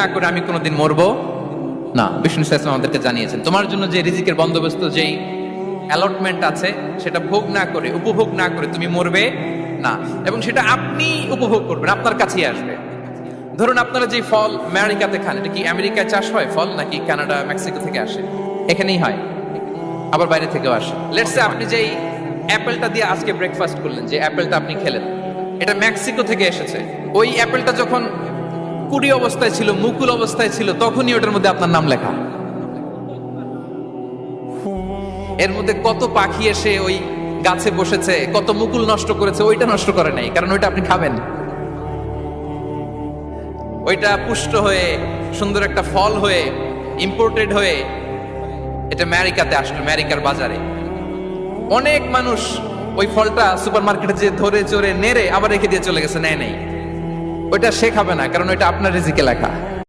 না করে আমি কোনোদিন মরবো না। বিষ্ণু ইসলাম আমাদেরকে জানিয়েছেন তোমার জন্য যে রিজিকের বন্দোবস্ত, যেই অ্যালটমেন্ট আছে, সেটা ভোগ না করে, উপভোগ না করে তুমি মরবে না, এবং সেটা আপনি উপভোগ করবেন, আপনার কাছেই আসবে। ধরুন আপনারা যে ফল আমেরিকাতে খান, এটা কি আমেরিকায় চাষ হয় ফল, নাকি কানাডা মেক্সিকো থেকে আসে? এখানেই হয়, আবার বাইরে থেকেও আসে। লেটস সে আপনি যেই অ্যাপেলটা দিয়ে আজকে ব্রেকফাস্ট করলেন, যে অ্যাপেলটা আপনি খেলেন, এটা মেক্সিকো থেকে এসেছে। ওই অ্যাপেলটা যখন কুড়ি অবস্থায় ছিল, মুকুল অবস্থায় ছিল, তখনই ওটার মধ্যে আপনার নাম লেখা। এর মধ্যে কত পাখি এসে ওই গাছে বসেছে, কত মুকুল নষ্ট করেছে, ওইটা নষ্ট করে নাই, কারণ ওইটা আপনি খাবেন। ওইটা পুষ্ট হয়ে সুন্দর একটা ফল হয়ে ইম্পোর্টেড হয়ে এটা আমেরিকাতে আসলো, আমেরিকার বাজারে। অনেক মানুষ ওই ফলটা সুপার মার্কেটে যে ধরে চড়ে নেড়ে আবার রেখে দিয়ে চলে গেছে, নেয় নেই। ওইটা সে খাবে না, কারণ ওইটা আপনার রিজিকে লেখা।